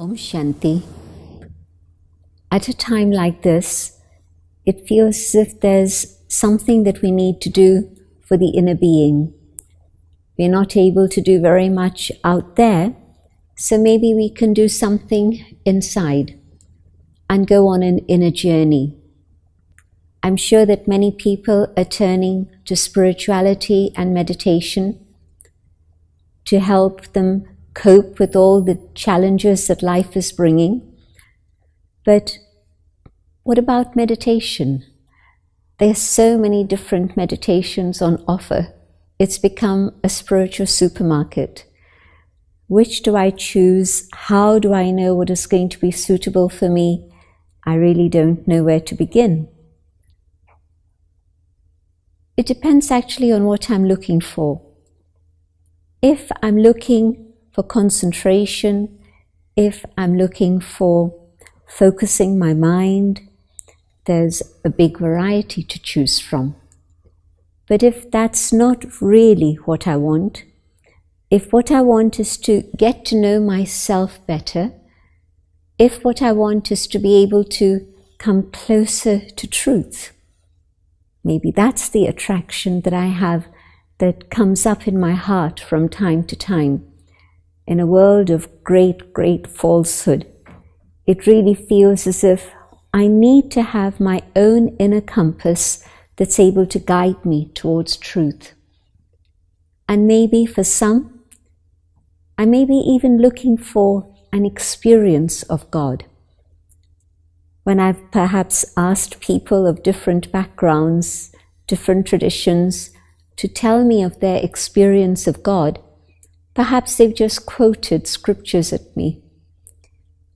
Om Shanti. At a time like this, it feels as if there's something that we need to do for the inner being. We're not able to do very much out there, so maybe we can do something inside and go on an inner journey. I'm sure that many people are turning to spirituality and meditation to help them cope with all the challenges that life is bringing. But what about meditation? There are so many different meditations on offer. It's become a spiritual supermarket. Which do I choose? How do I know what is going to be suitable for me? I really don't know where to begin. It depends actually on what I'm looking for. If I'm looking for concentration, if I'm looking for focusing my mind, there's a big variety to choose from. But if that's not really what I want, if what I want is to get to know myself better, if what I want is to be able to come closer to truth, maybe that's the attraction that I have that comes up in my heart from time to time. In a world of great falsehood, it really feels as if I need to have my own inner compass that's able to guide me towards truth. And maybe for some, I may be even looking for an experience of God. When I've perhaps asked people of different backgrounds, different traditions, to tell me of their experience of God, perhaps they've just quoted scriptures at me,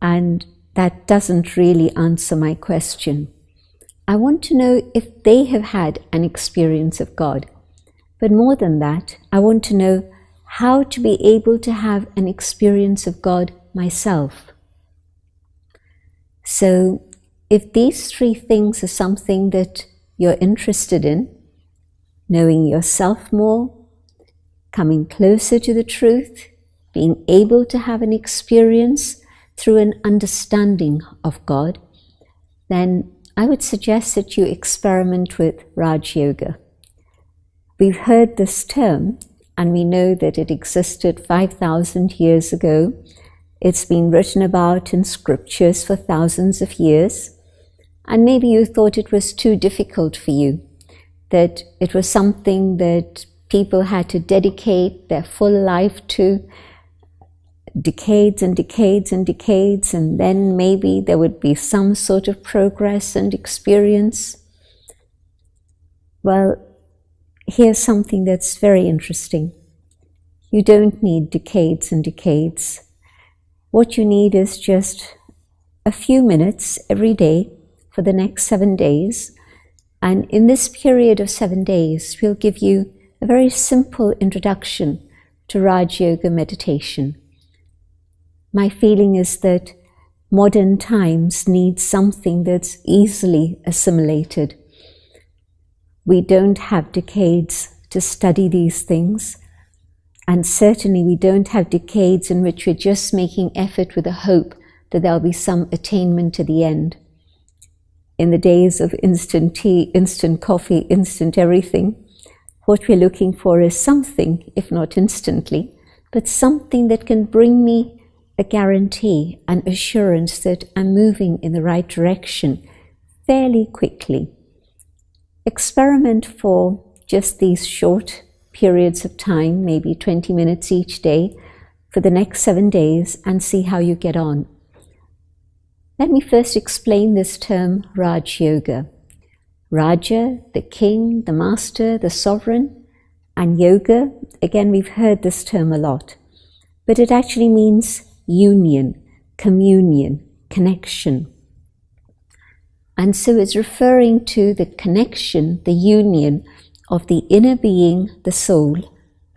and that doesn't really answer my question. I want to know if they have had an experience of God. But more than that, I want to know how to be able to have an experience of God myself. So, if these three things are something that you're interested in, knowing yourself more, coming closer to the truth, being able to have an experience through an understanding of God, then I would suggest that you experiment with Raj Yoga. We've heard this term, and we know that it existed 5,000 years ago. It's been written about in scriptures for thousands of years, and maybe you thought it was too difficult for you, that it was something that people had to dedicate their full life to, decades and decades and decades, and then maybe there would be some sort of progress and experience. Well, here's something that's very interesting. You don't need decades and decades. What you need is just a few minutes every day for the next 7 days. And in this period of 7 days, we'll give you a very simple introduction to Raj Yoga meditation. My feeling is that modern times need something that's easily assimilated. We don't have decades to study these things, and certainly we don't have decades in which we're just making effort with a hope that there'll be some attainment to the end. In the days of instant tea, instant coffee, instant everything, what we're looking for is something, if not instantly, but something that can bring me a guarantee, an assurance that I'm moving in the right direction fairly quickly. Experiment for just these short periods of time, maybe 20 minutes each day, for the next 7 days, and see how you get on. Let me first explain this term Raj Yoga. Raja, the king, the master, the sovereign, and yoga, again we've heard this term a lot, but it actually means union, communion, connection. And so it's referring to the connection, the union of the inner being, the soul,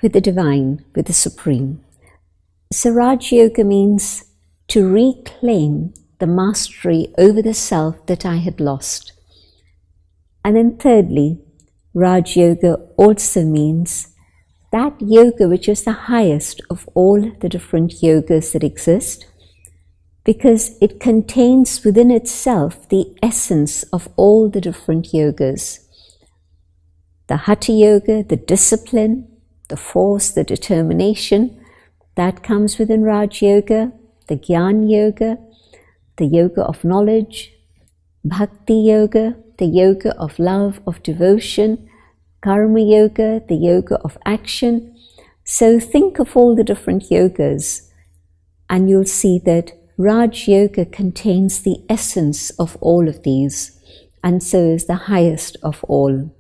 with the divine, with the supreme. So Raj Yoga means to reclaim the mastery over the self that I had lost. And then thirdly, Raj Yoga also means that yoga which is the highest of all the different yogas that exist, because it contains within itself the essence of all the different yogas. The Hatha Yoga, the discipline, the force, the determination, that comes within Raj Yoga, the Gyan Yoga, the Yoga of knowledge, Bhakti Yoga, the Yoga of love, of devotion, Karma Yoga, the Yoga of action. So think of all the different yogas and you'll see that Raj Yoga contains the essence of all of these, and so is the highest of all.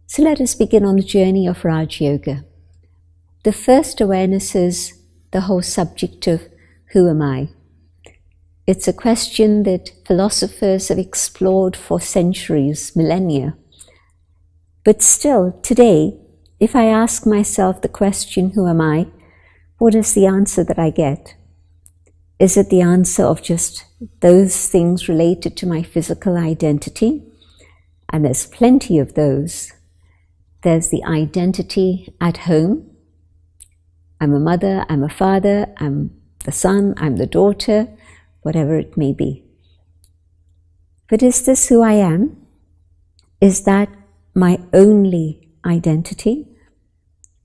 So let us begin on the journey of Raj Yoga. The first awareness is the whole subject of who am I? It's a question that philosophers have explored for centuries, millennia. But still, today, if I ask myself the question, who am I? What is the answer that I get? Is it the answer of just those things related to my physical identity? And there's plenty of those. There's the identity at home. I'm a mother, I'm a father, I'm the son, I'm the daughter, whatever it may be. But is this who I am? Is that my only identity?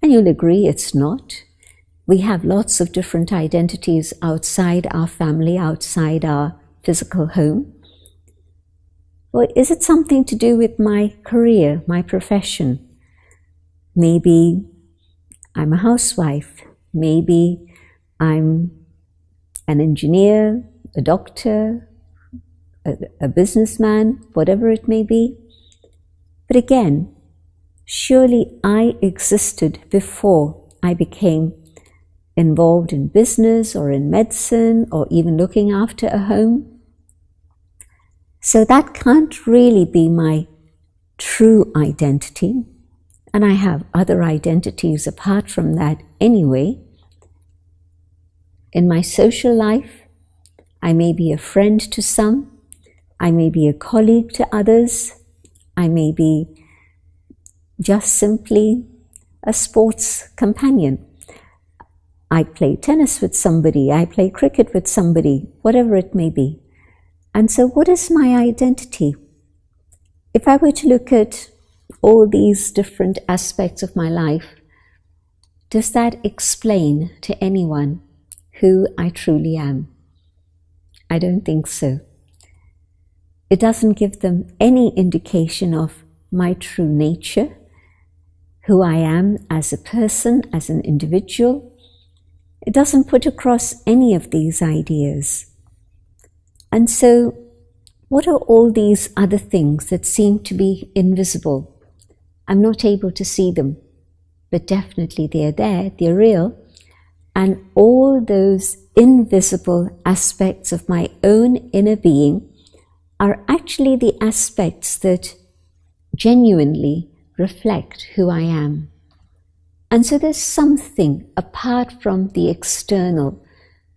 And you'll agree it's not. We have lots of different identities outside our family, outside our physical home. Or is it something to do with my career, my profession? Maybe I'm a housewife. Maybe I'm an engineer, a doctor, a businessman, whatever it may be. But again, surely I existed before I became involved in business or in medicine or even looking after a home. So that can't really be my true identity. And I have other identities apart from that anyway. In my social life, I may be a friend to some, I may be a colleague to others, I may be just simply a sports companion. I play tennis with somebody, I play cricket with somebody, whatever it may be. And so what is my identity? If I were to look at all these different aspects of my life, does that explain to anyone who I truly am? I don't think so. It doesn't give them any indication of my true nature, who I am as a person, as an individual. It doesn't put across any of these ideas. And so, what are all these other things that seem to be invisible? I'm not able to see them, but definitely they're there, they're real. And all those invisible aspects of my own inner being are actually the aspects that genuinely reflect who I am. And so there's something apart from the external,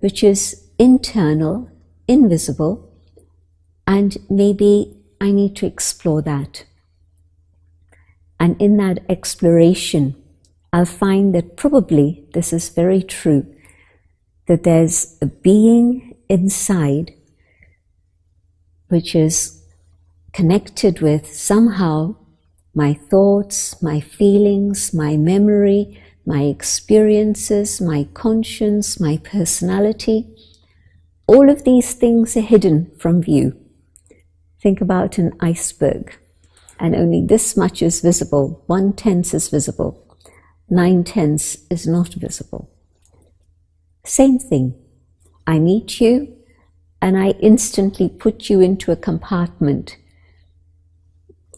which is internal, invisible, and maybe I need to explore that. And in that exploration, I'll find that probably this is very true, that there's a being inside which is connected with somehow my thoughts, my feelings, my memory, my experiences, my conscience, my personality. All of these things are hidden from view. Think about an iceberg, and only this much is visible. 1/10 is visible. 9/10 is not visible. Same thing. I meet you and I instantly put you into a compartment.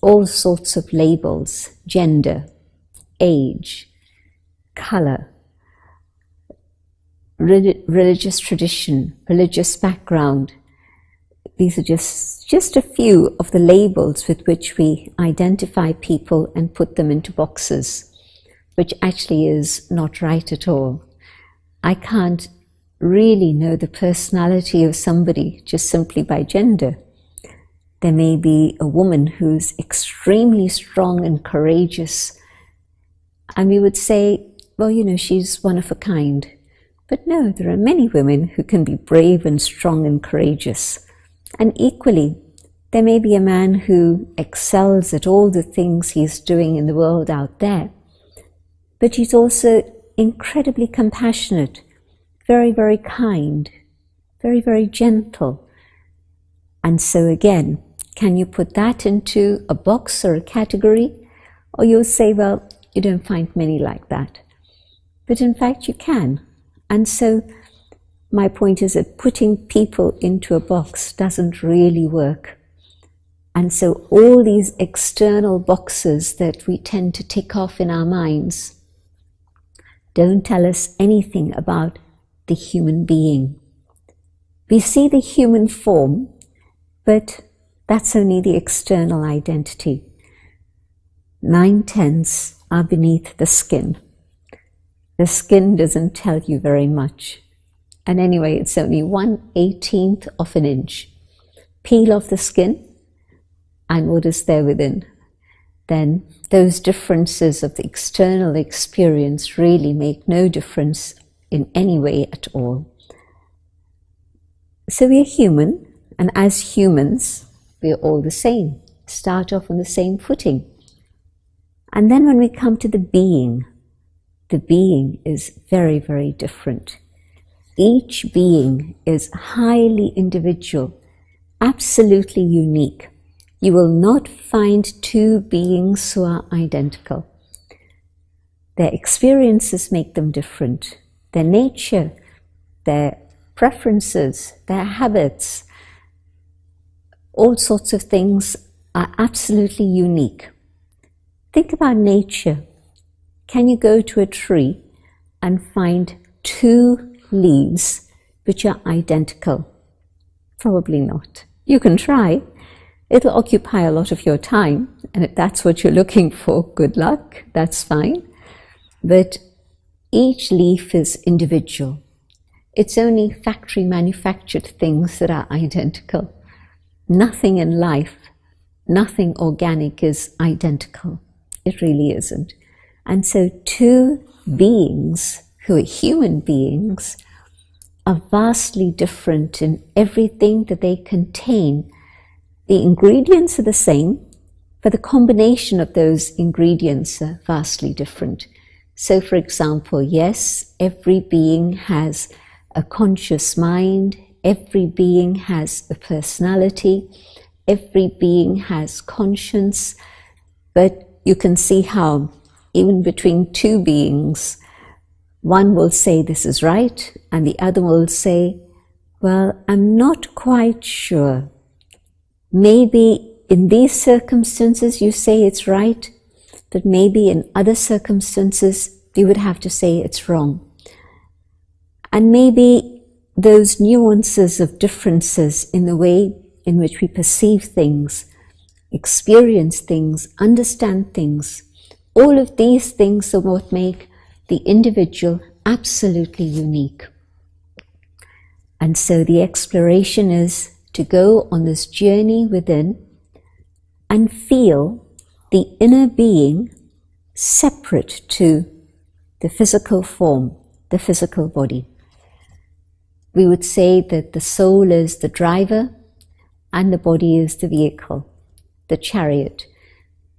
All sorts of labels, gender, age, color, religious tradition, religious background. These are just a few of the labels with which we identify people and put them into boxes, which actually is not right at all. I can't really know the personality of somebody just simply by gender. There may be a woman who's extremely strong and courageous, and we would say, well, you know, she's one of a kind. But no, there are many women who can be brave and strong and courageous. And equally, there may be a man who excels at all the things he's doing in the world out there, but he's also incredibly compassionate, very, very kind, very, very gentle. And so again, can you put that into a box or a category? Or you'll say, well, you don't find many like that. But in fact, you can. And so my point is that putting people into a box doesn't really work. And so all these external boxes that we tend to tick off in our minds don't tell us anything about the human being. We see the human form, but that's only the external identity. 9/10 are beneath the skin. The skin doesn't tell you very much. And anyway, it's only 1/18 of an inch. Peel off the skin, and what is there within? Then those differences of the external experience really make no difference in any way at all. So we are human, and as humans, we are all the same. Start off on the same footing. And then when we come to the being is very, very different. Each being is highly individual, absolutely unique. You will not find two beings who are identical. Their experiences make them different. Their nature, their preferences, their habits, all sorts of things are absolutely unique. Think about nature. Can you go to a tree and find two leaves which are identical? Probably not. You can try. It'll occupy a lot of your time, and if that's what you're looking for, good luck, that's fine. But each leaf is individual. It's only factory manufactured things that are identical. Nothing in life, nothing organic is identical. It really isn't. And so two beings who are human beings are vastly different in everything that they contain. The ingredients are the same, but the combination of those ingredients are vastly different. So for example, yes, every being has a conscious mind, every being has a personality, every being has conscience, but you can see how even between two beings, one will say this is right, and the other will say, well, I'm not quite sure. Maybe in these circumstances you say it's right, but maybe in other circumstances you would have to say it's wrong. And maybe those nuances of differences in the way in which we perceive things, experience things, understand things, all of these things are what make the individual absolutely unique. And so the exploration is to go on this journey within and feel the inner being separate to the physical form, the physical body. We would say that the soul is the driver and the body is the vehicle, the chariot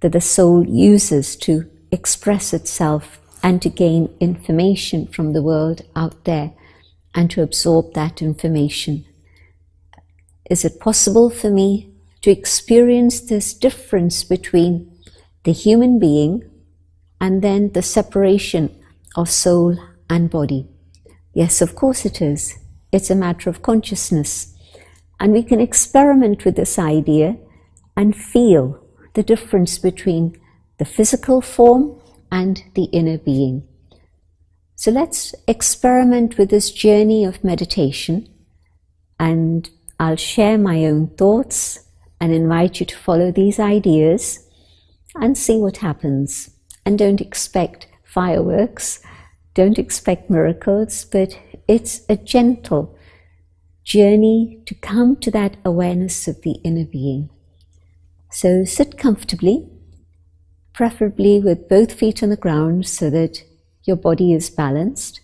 that the soul uses to express itself and to gain information from the world out there and to absorb that information. Is it possible for me to experience this difference between the human being and then the separation of soul and body? Yes, of course it is. It's a matter of consciousness. And we can experiment with this idea and feel the difference between the physical form and the inner being. So let's experiment with this journey of meditation, and I'll share my own thoughts and invite you to follow these ideas and see what happens. And don't expect fireworks, don't expect miracles, but it's a gentle journey to come to that awareness of the inner being. So sit comfortably, preferably with both feet on the ground so that your body is balanced.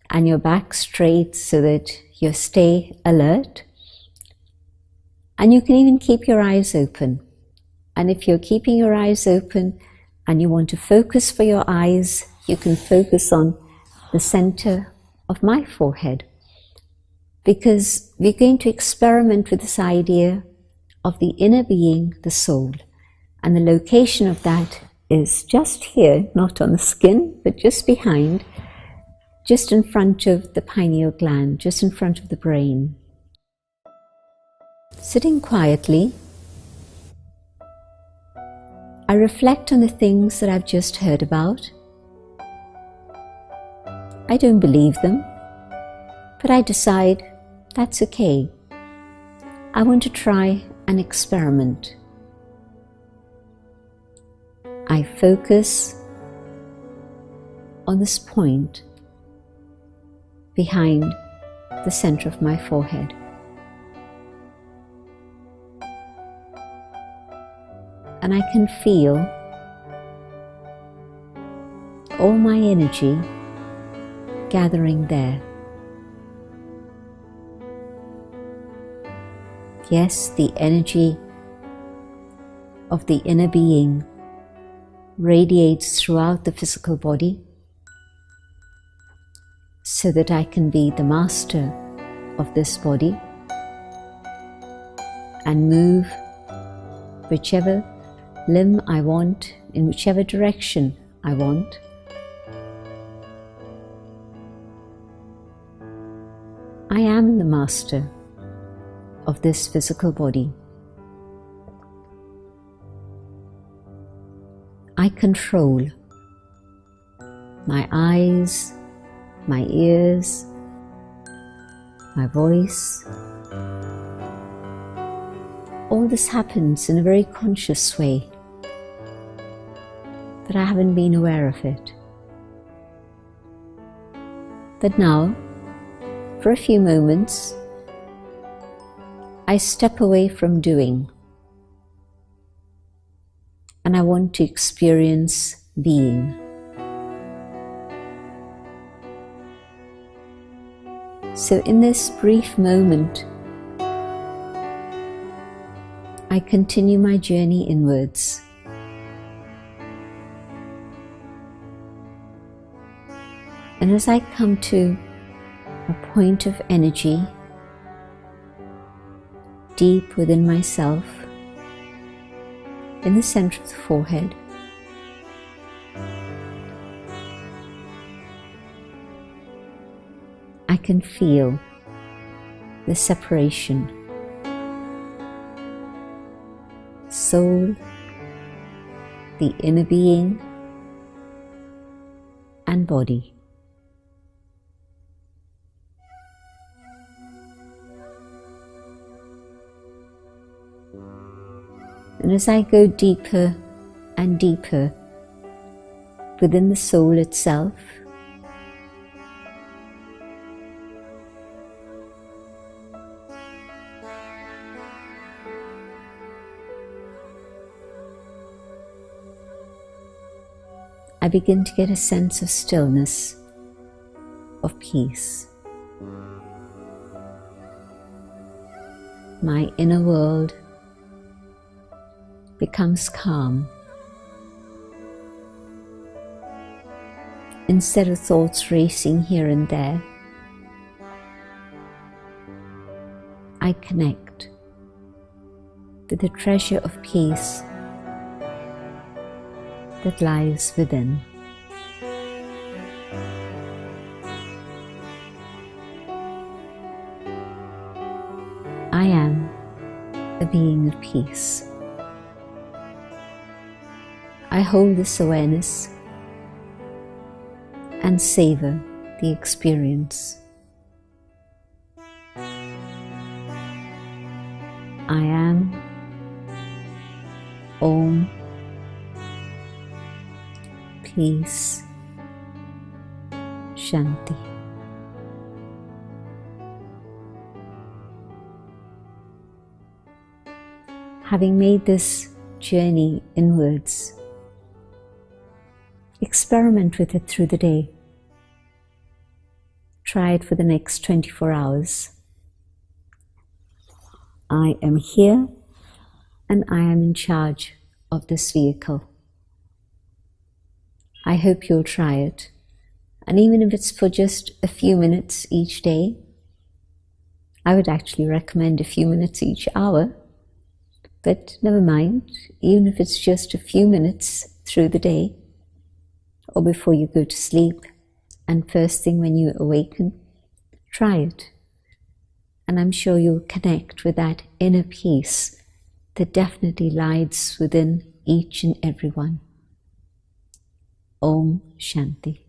and your back straight so that you stay alert. And you can even keep your eyes open. And if you're keeping your eyes open and you want to focus for your eyes, you can focus on the center of my forehead. Because we're going to experiment with this idea of the inner being, the soul. And the location of that is just here, not on the skin, but just behind, just in front of the pineal gland, just in front of the brain. Sitting quietly, I reflect on the things that I've just heard about. I don't believe them, but I decide that's okay. I want to try an experiment. I focus on this point behind the center of my forehead. And I can feel all my energy gathering there. Yes, the energy of the inner being radiates throughout the physical body so that I can be the master of this body and move whichever limb I want, in whichever direction I want. I am the master of this physical body. I control my eyes, my ears, my voice. All this happens in a very conscious way, but I haven't been aware of it. But now, for a few moments, I step away from doing, and I want to experience being. So in this brief moment, I continue my journey inwards. And as I come to a point of energy deep within myself, in the center of the forehead, I can feel the separation. Soul, the inner being, and body. And as I go deeper and deeper within the soul itself, I begin to get a sense of stillness, of peace. My inner world becomes calm. Instead of thoughts racing here and there, I connect with the treasure of peace that lies within. I am a being of peace. I hold this awareness and savor the experience. I am Om, peace, Shanti. Having made this journey inwards, experiment with it through the day. Try it for the next 24 hours. I am here and I am in charge of this vehicle. I hope you'll try it. And even if it's for just a few minutes each day, I would actually recommend a few minutes each hour, but never mind, even if it's just a few minutes through the day, or before you go to sleep, and first thing when you awaken, try it. And I'm sure you'll connect with that inner peace that definitely lies within each and every one. Om Shanti.